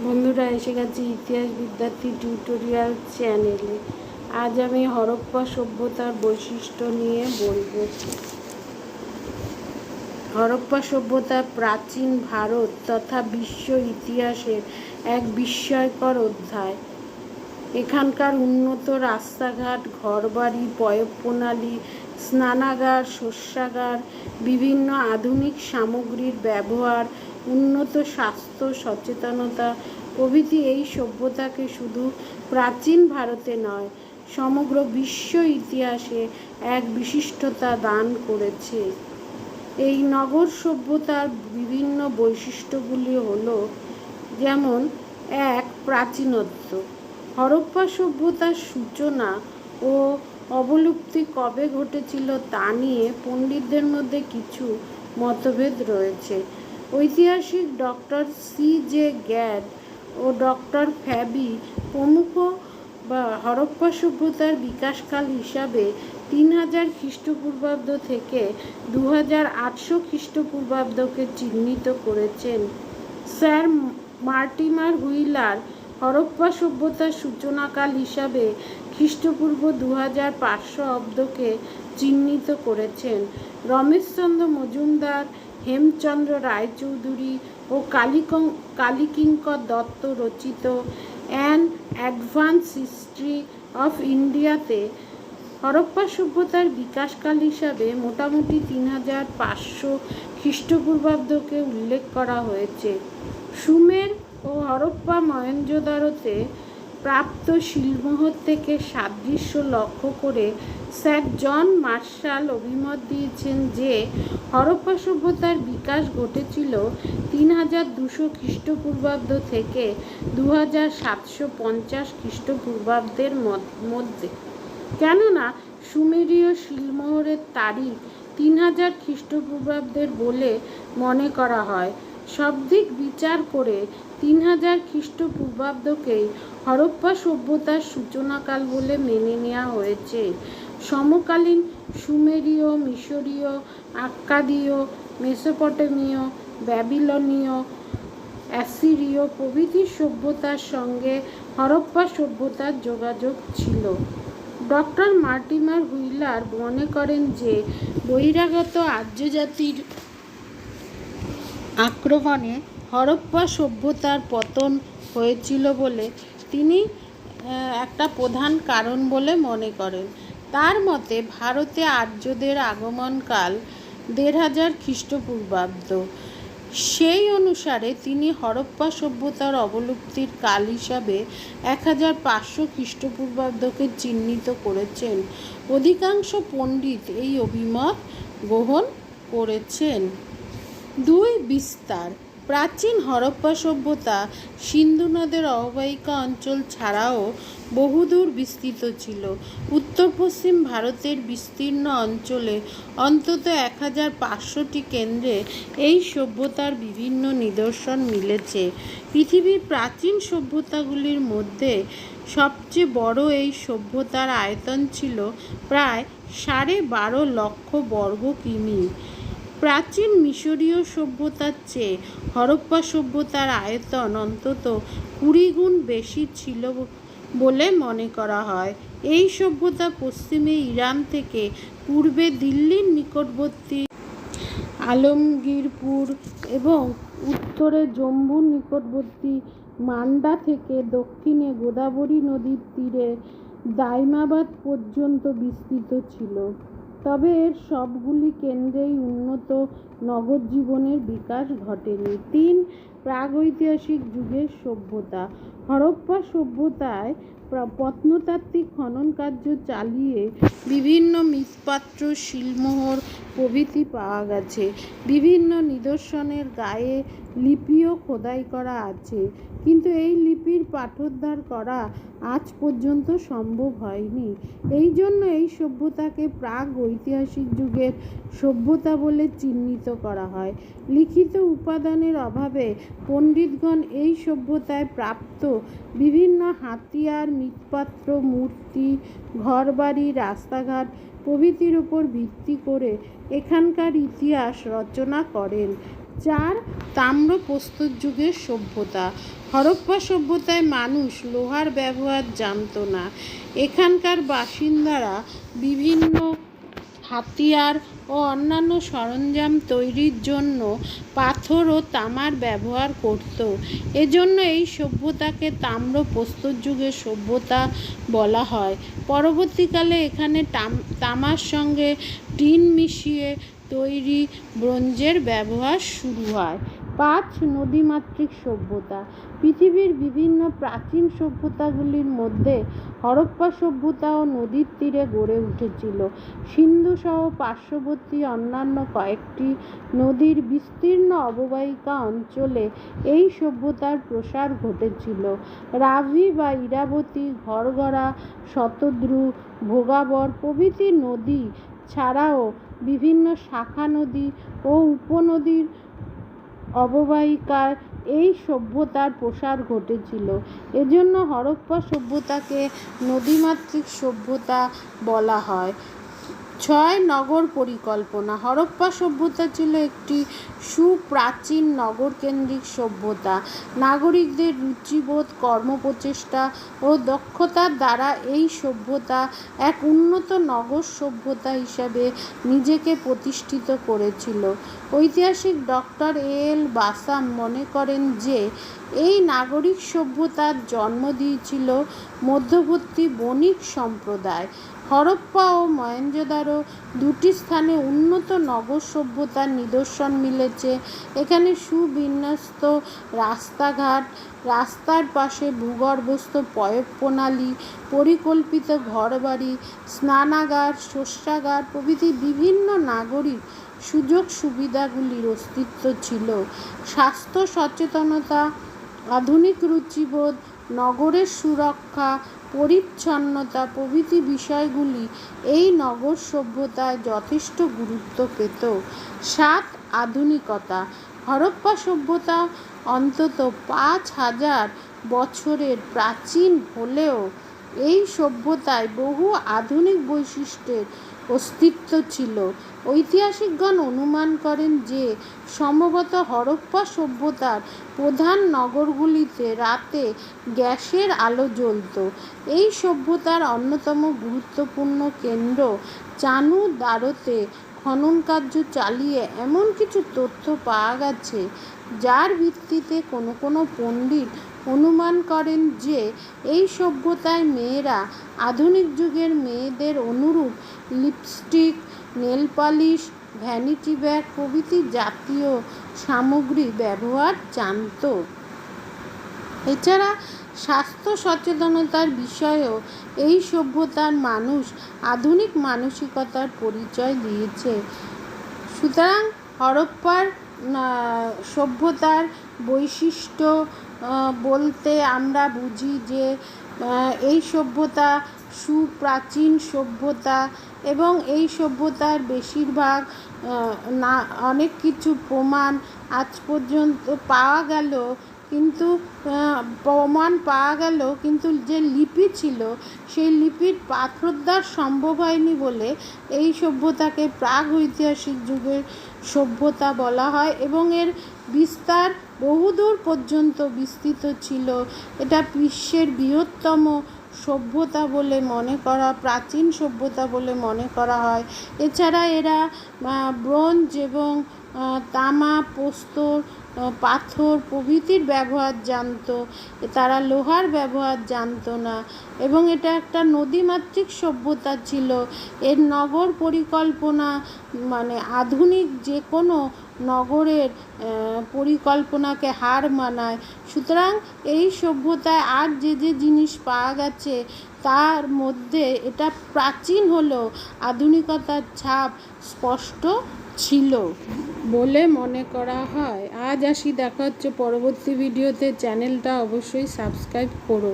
বন্ধুরা, এসে গেছি ইতিহাস বিদ্যার্থী টিউটোরিয়াল চ্যানেলে। আজ আমি হরপ্পা সভ্যতার বৈশিষ্ট্য নিয়ে বলবো। হরপ্পা সভ্যতা প্রাচীন ভারত তথা বিশ্ব ইতিহাসের এক বিস্ময়কর অধ্যায়। এখানকার উন্নত রাস্তাঘাট, ঘরবাড়ি, পয়ঃপ্রণালী, স্নানাগার, শস্যাগার, বিভিন্ন আধুনিক সামগ্রীর ব্যবহার, উন্নত স্বাস্থ্য সচেতনতা প্রভৃতি এই সভ্যতাকে শুধু প্রাচীন ভারতে নয়, সমগ্র বিশ্ব ইতিহাসে এক বিশিষ্টতা দান করেছে। এই নগর সভ্যতার বিভিন্ন বৈশিষ্ট্যগুলি হলো, যেমন এক, প্রাচীনত্ব। হরপ্পা সভ্যতার সূচনা ও অবলুপ্তি কবে ঘটেছিল তা নিয়ে পণ্ডিতদের মধ্যে কিছু মতভেদ রয়েছে। ঐতিহাসিক ডক্টর C.J. গ্যাড ও ডক্টর ফ্যাবি প্রমুখ হরপ্পা সভ্যতার বিকাশকাল হিসাবে 3000 খ্রিস্টপূর্বাব্দ থেকে 2800 খ্রিস্টপূর্বাব্দকে চিহ্নিত করেছেন। স্যার মার্টিমার হুইলার হরপ্পা সভ্যতার সূচনাকাল হিসাবে খ্রিস্টপূর্ব 2500 অব্দকে চিহ্নিত করেছেন। রমেশচন্দ্র মজুমদার, হেমচন্দ্র রায়চৌধুরী ও কালীকিঙ্কর দত্ত রচিত অ্যান অ্যাডভান্স হিস্ট্রি অফ ইন্ডিয়াতে হরপ্পা সভ্যতার বিকাশকাল হিসাবে মোটামুটি 3500 খ্রিস্টপূর্বাব্দকে উল্লেখ করা হয়েছে। সুমের ও হরপ্পা মহেঞ্জোদারোতে প্রাপ্ত শিলমোহর থেকে সাদৃশ্য লক্ষ্য করে স্যার জন মার্শাল অভিমত দিয়েছেন যে হরপ্পা সভ্যতার বিকাশ ঘটেছিল 3200 খ্রিস্টপূর্বাব্দ থেকে 2750 খ্রিস্টপূর্বাব্দের মধ্যে। কেননা সুমেরীয় শিলমোহরের তারিখ 3000 খ্রিস্টপূর্বাব্দের বলে মনে করা হয়। সব দিক বিচার করে 3000 খ্রিস্টপূর্বাব্দকেই হরপ্পা সভ্যতার সূচনাকাল বলে মেনে নেওয়া হয়েছে। সমকালীন সুমেরীয়, মিশরীয়, আক্কাদীয়, মেসোপটেমীয়, ব্যাবিলনীয়, অ্যাসিরীয় প্রভৃতি সভ্যতার সঙ্গে হরপ্পা সভ্যতার যোগাযোগ ছিল। ডক্টর মার্টিমার হুইলার মনে করেন যে বহিরাগত আর্যজাতির আক্রমণে হরপ্পা সভ্যতার পতন হয়েছিল বলে তিনি একটা প্রধান কারণ বলে মনে করেন। তার মতে ভারতে আর্যদের আগমনকাল 1500 খ্রিস্টপূর্বাব্দ। সেই অনুসারে তিনি হরপ্পা সভ্যতার অবলুপ্তির কাল হিসাবে 1500 খ্রিস্টপূর্বাব্দকে চিহ্নিত করেছেন। অধিকাংশ পণ্ডিত এই অভিমত গ্রহণ করেছেন। 2. বিস্তার। প্রাচীন হরপ্পা সভ্যতা সিন্ধু নদের অববাহিকা অঞ্চল ছাড়াও বহুদূর বিস্তৃত ছিল। উত্তর পশ্চিম ভারতের বিস্তীর্ণ অঞ্চলে অন্তত 1500টি কেন্দ্রে এই সভ্যতার বিভিন্ন নিদর্শন মিলেছে। পৃথিবীর প্রাচীন সভ্যতাগুলির মধ্যে সবচেয়ে বড় এই সভ্যতার আয়তন ছিল প্রায় 12.5 লক্ষ বর্গ কিমি। প্রাচীন মিশরীয় সভ্যতার চেয়ে হরপ্পা সভ্যতার আয়তন অন্তত 20 গুণ বেশি ছিল বলে মনে করা হয়। এই সভ্যতা পশ্চিমে ইরান থেকে পূর্বে দিল্লির নিকটবর্তী আলমগীরপুর এবং উত্তরে জম্মুর নিকটবর্তী মান্ডা থেকে দক্ষিণে গোদাবরী নদীর তীরে দাইমাবাদ পর্যন্ত বিস্তৃত ছিল। তবে এর সবগুলি কেন্দ্রেই উন্নত নগর জীবনের বিকাশ ঘটেনি। 3. প্রাগৈতিহাসিক যুগের সভ্যতা। হরপ্পা সভ্যতায় প্রত্নতাত্ত্বিক খনন কার্য চালিয়ে বিভিন্ন মৃৎপাত্র, শিলমোহর প্রভৃতি পাওয়া গেছে। বিভিন্ন নিদর্শনের গায়ে লিপিও খোদাই করা আছে, কিন্তু এই লিপির পাঠোদ্ধার করা আজ পর্যন্ত সম্ভব হয়নি। এই জন্য এই সভ্যতাকে প্রাগ ঐতিহাসিক যুগের সভ্যতা বলে চিহ্নিত করা হয়। লিখিত উপাদানের অভাবে পণ্ডিতগণ এই সভ্যতায় প্রাপ্ত বিভিন্ন হাতিয়ার, মৃৎপাত্র, মূর্তি, ঘরবাড়ি, রাস্তাঘাট প্রভৃতির উপর ভিত্তি করে এখানকার ইতিহাস রচনা করেন। 4. তাম্র প্রস্তর যুগের সভ্যতা। হরপ্পা সভ্যতায় মানুষ লোহার ব্যবহার জানত না। এখানকার বাসিন্দারা বিভিন্ন হাতিয়ার ও অন্যান্য সরঞ্জাম তৈরির জন্য পাথর ও তামার ব্যবহার করত। এজন্য এই সভ্যতাকে তাম্র প্রস্তর যুগের সভ্যতা বলা হয়। পরবর্তীকালে এখানে তামার সঙ্গে টিন মিশিয়ে তৈরি ব্রোঞ্জের ব্যবহার শুরু হয়। 5. নদীমাতৃক সভ্যতা। পৃথিবীর বিভিন্ন প্রাচীন সভ্যতাগুলির মধ্যে হরপ্পা সভ্যতাও নদীর তীরে গড়ে উঠেছিল। সিন্ধু সহ পার্শ্ববর্তী অন্যান্য কয়েকটি নদীর বিস্তীর্ণ অববাহিকা অঞ্চলে এই সভ্যতার প্রসার ঘটেছিল। রাভি বা ইরাবতী, ঘরগড়া, শতদ্রু, ভোগাবর প্রভৃতি নদী ছাড়াও বিভিন্ন শাখা নদী ও উপনদীর অববাহিকায় এই সভ্যতার প্রসার ঘটেছিল। এজন্য হরপ্পা সভ্যতাকে নদীমাতৃক সভ্যতা বলা হয়। 6. নগর পরিকল্পনা। হরপ্পা সভ্যতা ছিল একটি সুপ্রাচীন নগরকেন্দ্রিক সভ্যতা। নাগরিকদের রুচিবোধ, কর্মপ্রচেষ্টা ও দক্ষতার দ্বারা এই সভ্যতা এক উন্নত নগর সভ্যতা হিসাবে নিজেকে প্রতিষ্ঠিত করেছিল। ঐতিহাসিক ডক্টর এল বাসাম মনে করেন যে এই নাগরিক সভ্যতার জন্ম দিয়েছিল মধ্যবর্তী বণিক সম্প্রদায়। হরপ্পা ও মহেঞ্জোদারো দুটি স্থানে উন্নত নগর সভ্যতার নিদর্শন মিলেছে। এখানে সুবিন্যস্ত রাস্তাঘাট, রাস্তার পাশে ভূগর্ভস্থ পয়োগ প্রণালী, পরিকল্পিত ঘরবাড়ি, স্নানাগার, শস্যাগার প্রভৃতি বিভিন্ন নাগরিক সুযোগ সুবিধাগুলির অস্তিত্ব ছিল। স্বাস্থ্য সচেতনতা, আধুনিক রুচিবোধ, নগরের সুরক্ষা, পরিচ্ছন্নতা প্রভৃতি বিষয়গুলি এই নগর সভ্যতায় যথেষ্ট গুরুত্ব পেত। 7. আধুনিকতা। হরপ্পা সভ্যতা অন্তত 5000 বছরের প্রাচীন হলেও এই সভ্যতায় বহু আধুনিক বৈশিষ্ট্যের অস্তিত্ব ছিল। ঐতিহাসিকগণ অনুমান করেন যে সম্ভবত হরপ্পা সভ্যতার প্রধান নগরগুলিতে রাতে গ্যাসের আলো জ্বলত। এই সভ্যতার অন্যতম গুরুত্বপূর্ণ কেন্দ্র চানুদারোতে খনন কার্য চালিয়ে এমন কিছু তথ্য পাওয়া গেছে যার ভিত্তিতে কোনো পণ্ডিত অনুমান করেন যে এই সভ্যতায় মেয়েরা আধুনিক যুগের মেয়েদের অনুরূপ lipstick, nail polish, vanity bag প্রভৃতি জাতীয় সামগ্রী ব্যবহার জানত। এছাড়া স্বাস্থ্য সচেতনতার বিষয়েও এই সভ্যতার মানুষ আধুনিক মানসিকতার পরিচয় দিয়েছে। সুতরাং হরপ্পার সভ্যতার বৈশিষ্ট্য বলতে আমরা বুঝি যে এই সভ্যতা সুপ্রাচীন সভ্যতা এবং এই সভ্যতার বেশিরভাগ অনেক কিছু প্রমাণ আজ পর্যন্ত পাওয়া গেল, কিন্তু যে লিপি ছিল সেই লিপির পাথরদার সম্ভব হয়নি বলে এই সভ্যতাকে প্রাগ ঐতিহাসিক যুগের সভ্যতা বলা হয় এবং এর বিস্তার বহুদূর পর্যন্ত বিস্তৃত ছিল। এটা বিশ্বের বৃহত্তম সভ্যতা বলে মনে করা, প্রাচীন সভ্যতা বলে মনে করা হয়। এছাড়া এরা ব্রোঞ্জ এবং তামা, প্রস্তর, পাথর প্রভৃতির ব্যবহার জানত। তারা লোহার ব্যবহার জানত না এবং এটা একটা নদীমাতৃক সভ্যতা ছিল। এর নগর পরিকল্পনা মানে আধুনিক যে কোনো নগরের পরিকল্পনাকে হার মানায়। সুতরাং এই সভ্যতায় আর যে জিনিস পাওয়া গেছে তার মধ্যে এটা প্রাচীন হলেও আধুনিকতার ছাপ স্পষ্ট ছিল বলে মনে করা হয়। আজ আসি, দেখা হচ্ছে পরবর্তী ভিডিওতে। চ্যানেলটা অবশ্যই সাবস্ক্রাইব করো।